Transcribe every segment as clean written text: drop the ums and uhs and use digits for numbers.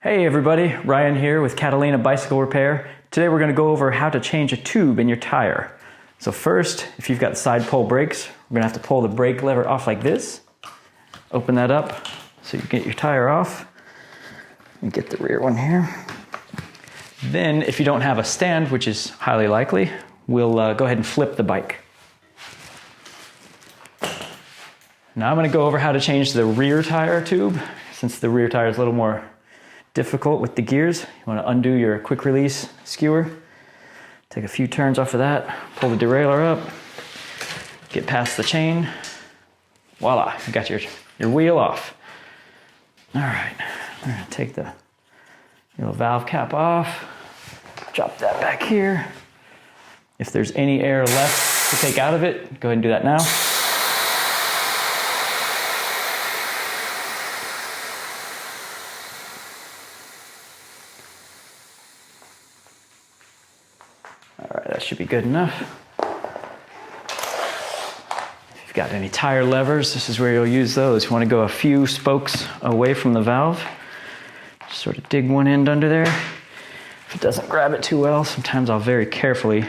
Hey everybody, Ryan here with Catalina Bicycle Repair. Today we're going to go over how to change a tube in your tire. So first, if you've got side pull brakes, we're going to have to pull the brake lever off like this. Open that up so you get your tire off. And get the rear one here. Then, if you don't have a stand, which is highly likely, we'll go ahead and flip the bike. Now I'm going to go over how to change the rear tire tube, since the rear tire is a little more difficult with the gears. You want to undo your quick release skewer, take a few turns off of that, pull the derailleur up, get past the chain, voila, you got your wheel off. All right, we're going to take the little valve cap off, drop that back here. If there's any air left to take out of it, go ahead and do that now. All right, that should be good enough. If you've got any tire levers, this is where you'll use those. You want to go a few spokes away from the valve. Just sort of dig one end under there. If it doesn't grab it too well, sometimes I'll very carefully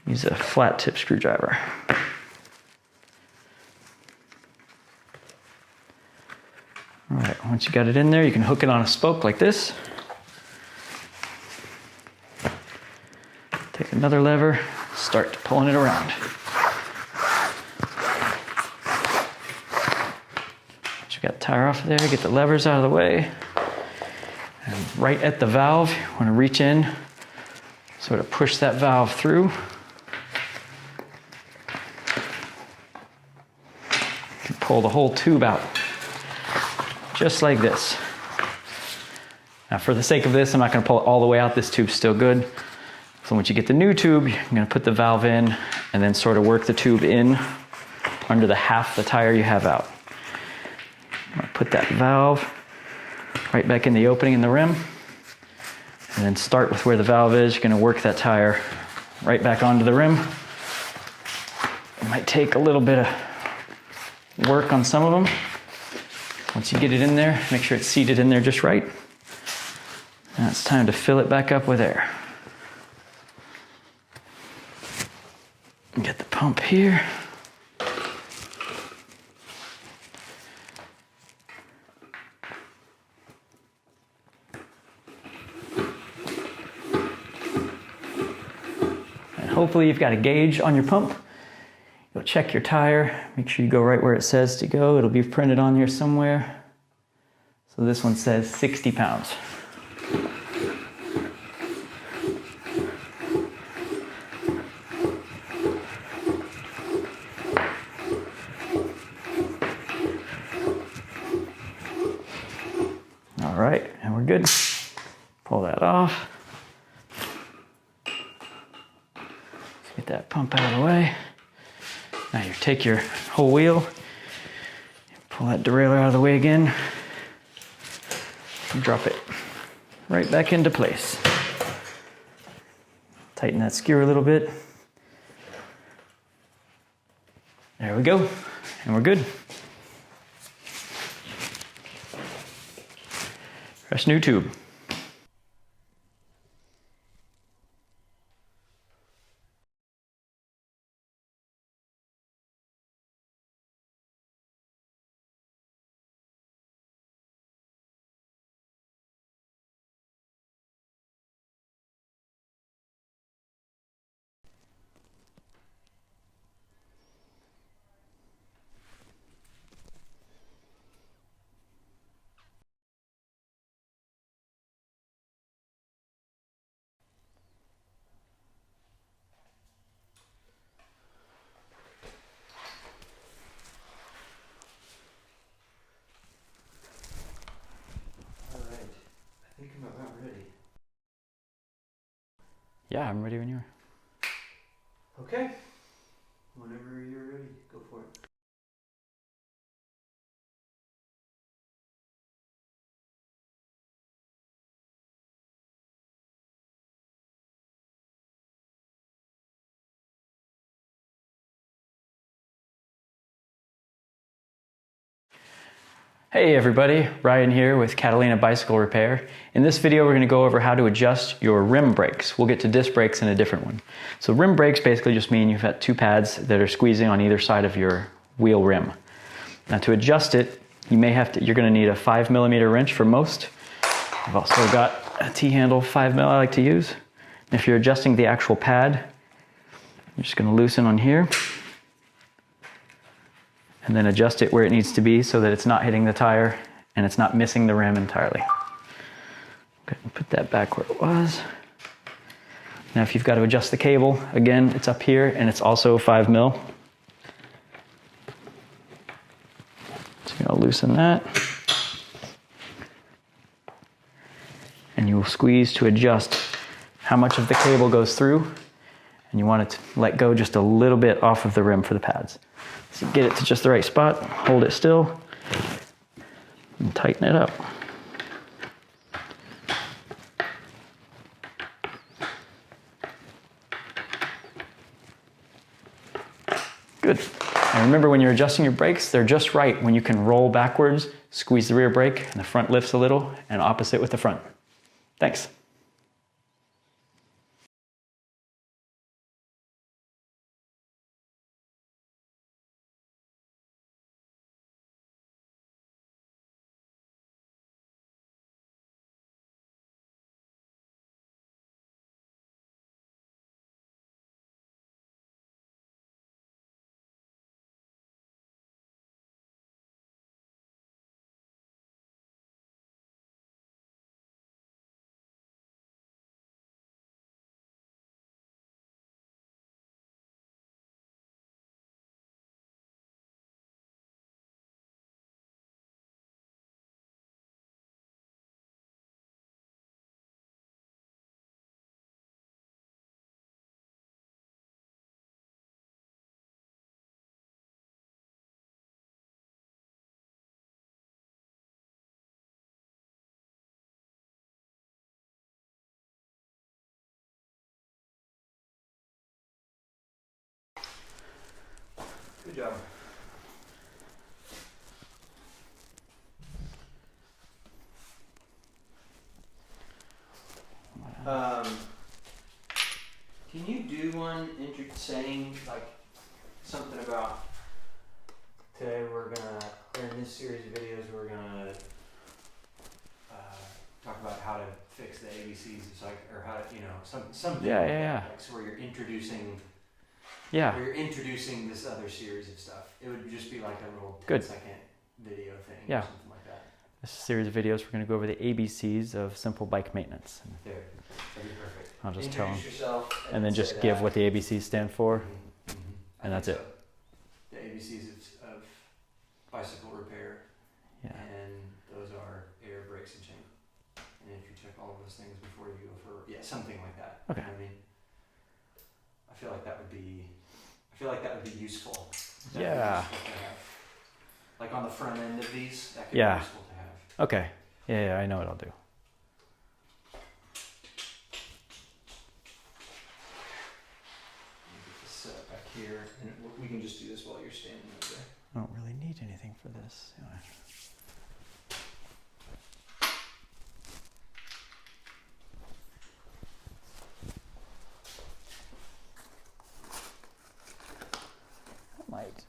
use a flat tip screwdriver. All right, once you got it in there, you can hook it on a spoke like this. Take another lever, start pulling it around. Once you got the tire off of there, get the levers out of the way. And right at the valve, you want to reach in, sort of push that valve through. And pull the whole tube out, just like this. Now for the sake of this, I'm not going to pull it all the way out. This tube's still good. So once you get the new tube, you're going to put the valve in and then sort of work the tube in under the half the tire you have out. I'm going to put that valve right back in the opening in the rim and then start with where the valve is. You're going to work that tire right back onto the rim. It might take a little bit of work on some of them. Once you get it in there, make sure it's seated in there just right. Now it's time to fill it back up with air. Get the pump here. And hopefully you've got a gauge on your pump. You'll check your tire, make sure you go right where it says to go. It'll be printed on here somewhere. So this one says 60 pounds. All right, and we're good. Pull that off. Get that pump out of the way. Now you take your whole wheel, pull that derailleur out of the way again, and drop it right back into place. Tighten that skewer a little bit. There we go, and we're good. Fresh new tube. I think I'm about ready. Yeah, I'm ready when you are. Okay. Whenever you're ready, go for it. Hey everybody, Ryan here with Catalina Bicycle Repair. In this video we're going to go over how to adjust your rim brakes. We'll get to disc brakes in a different one. So rim brakes basically just mean you've got two pads that are squeezing on either side of your wheel rim. Now to adjust it, you're going to need a 5mm wrench for most. I've also got a T-handle 5mm I like to use. And if you're adjusting the actual pad, you're just going to loosen on here and then adjust it where it needs to be so that it's not hitting the tire and it's not missing the rim entirely. Okay, put that back where it was. Now if you've got to adjust the cable, again, it's up here and it's also 5mm. So you're going to loosen that. And you will squeeze to adjust how much of the cable goes through, and you want it to let go just a little bit off of the rim for the pads. So get it to just the right spot, hold it still, and tighten it up. Good. And remember, when you're adjusting your brakes, they're just right when you can roll backwards, squeeze the rear brake, and the front lifts a little, and opposite with the front. Thanks. Good job. Can you do one saying like something about today we're gonna, or in this series of videos we're gonna talk about how to fix the ABCs, it's like, or how to, you know, something like that. Like, so where you're introducing you're introducing this other series of stuff. It would just be like a little 10-second video thing or something like that. This series of videos, we're going to go over the ABCs of simple bike maintenance. There, that'd be perfect. I'll just tell them. Yourself and then just give what the ABCs stand for, and that's it. The ABCs of bicycle repair, and those are air, brakes, and chain. And if you check all of those things before you go for, something like that. Okay. You know what I mean? I feel like that would be useful. Yeah. Like on the front end of these, that could be useful to have. Okay. Yeah, I know what I'll do. Get this set up back here, and we can just do this while you're standing over there. I don't really need anything for this.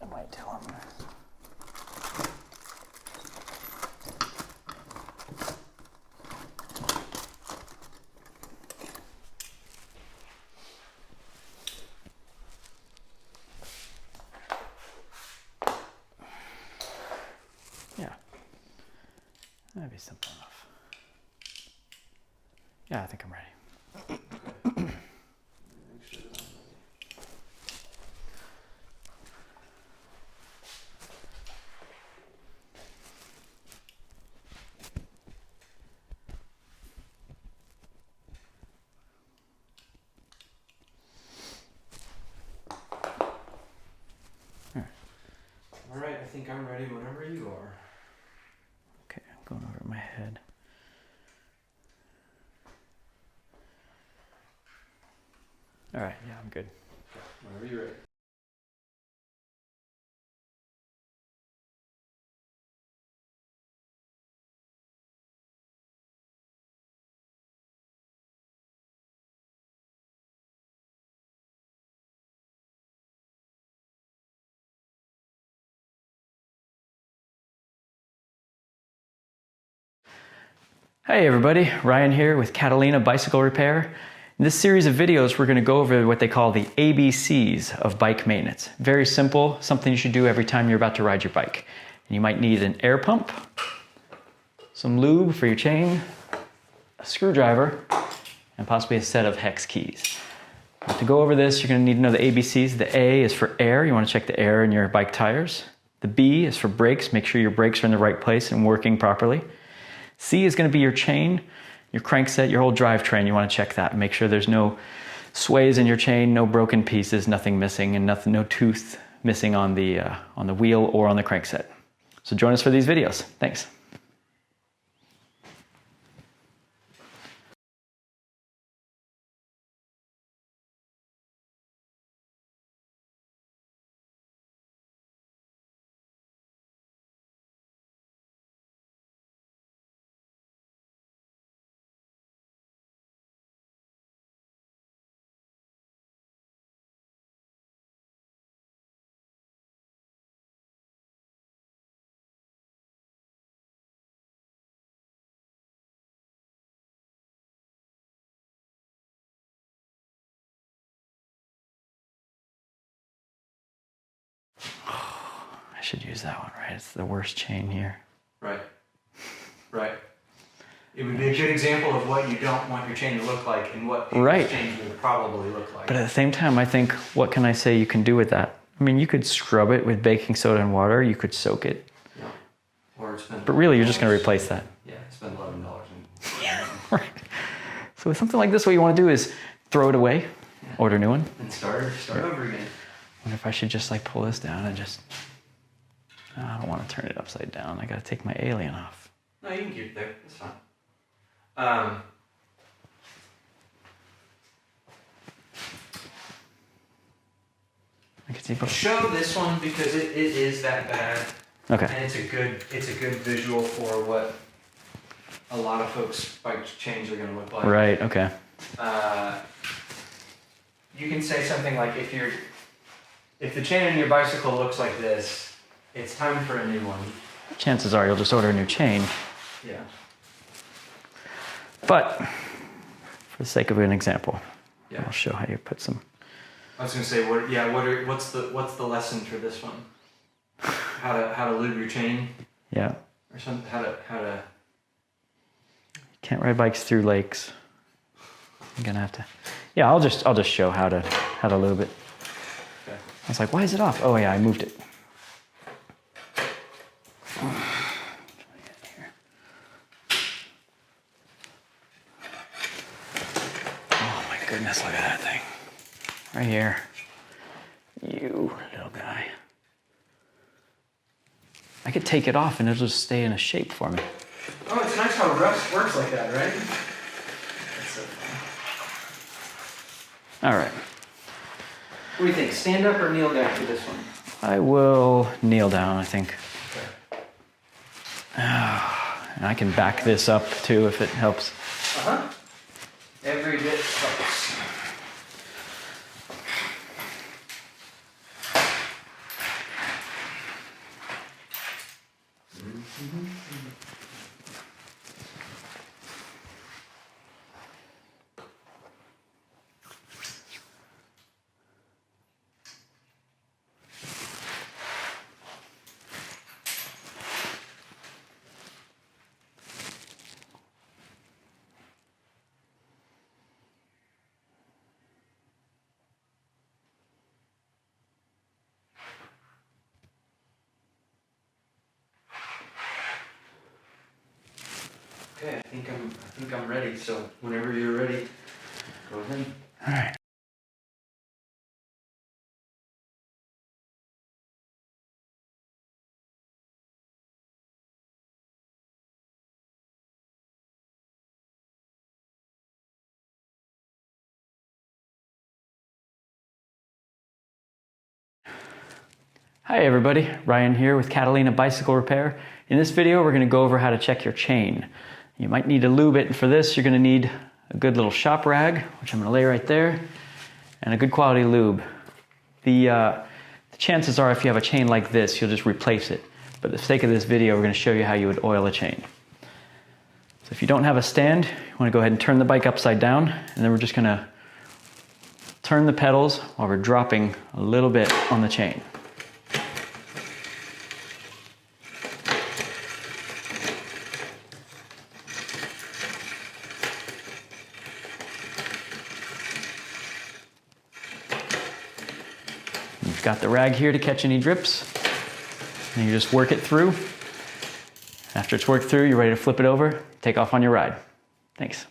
I might tell him. Yeah. That'd be simple enough. Yeah, I think I'm ready. All right, I think I'm ready whenever you are. Okay, I'm going over my head. All right, yeah, I'm good. Okay, whenever you're ready. Hey everybody, Ryan here with Catalina Bicycle Repair. In this series of videos, we're going to go over what they call the ABCs of bike maintenance. Very simple, something you should do every time you're about to ride your bike. And you might need an air pump, some lube for your chain, a screwdriver, and possibly a set of hex keys. To go over this, you're going to need to know the ABCs. The A is for air. You want to check the air in your bike tires. The B is for brakes. Make sure your brakes are in the right place and working properly. C is going to be your chain, your crankset, your whole drivetrain. You want to check that. Make sure there's no sways in your chain, no broken pieces, nothing missing, and no tooth missing on the wheel or on the crankset. So join us for these videos. Thanks. I should use that one, right? It's the worst chain here. Right. Right. It would be a good example of what you don't want your chain to look like and what your chain would probably look like. But at the same time, I think, what can I say you can do with that? I mean, you could scrub it with baking soda and water. You could soak it. Yeah. Or spend. But really, you're just going to replace that. Yeah, spend $11 Yeah, right. So with something like this, what you want to do is throw it away, order a new one. And start over again. I wonder if I should just like pull this down and just... Oh, I don't want to turn it upside down. I got to take my alien off. No, you can keep it there. It's fine. I can see both. Show this one because it is that bad. Okay. And it's a good visual for what a lot of folks' bike chains are going to look like. Right. Okay. You can say something like, if the chain in your bicycle looks like this, it's time for a new one. Chances are you'll just order a new chain. Yeah. But for the sake of an example, Yeah. I'll show how you put some. I was gonna say, what's the lesson for this one? How to lube your chain? Yeah. Or something. How to. You can't ride bikes through lakes. I'm gonna have to. Yeah, I'll just show how to lube it. Okay. I was like, why is it off? Oh yeah, I moved it. Oh my goodness, look at that thing. Right here. You little guy. I could take it off and it'll just stay in a shape for me. Oh, it's nice how rust works like that, right? That's so fun. All right. What do you think? Stand up or kneel down for this one? I will kneel down, I think. Okay. And I can back this up too if it helps. Uh-huh. Every bit helps. Okay, I think I'm ready. So whenever you're ready, go ahead. All right. Hi everybody, Ryan here with Catalina Bicycle Repair. In this video, we're going to go over how to check your chain. You might need to lube it, and for this, you're going to need a good little shop rag, which I'm going to lay right there, and a good quality lube. The chances are if you have a chain like this, you'll just replace it. But for the sake of this video, we're going to show you how you would oil a chain. So So if you don't have a stand, you want to go ahead and turn the bike upside down, and then we're just going to turn the pedals while we're dropping a little bit on the chain. You've got the rag here to catch any drips, and you just work it through. After it's worked through, you're ready to flip it over, take off on your ride. Thanks.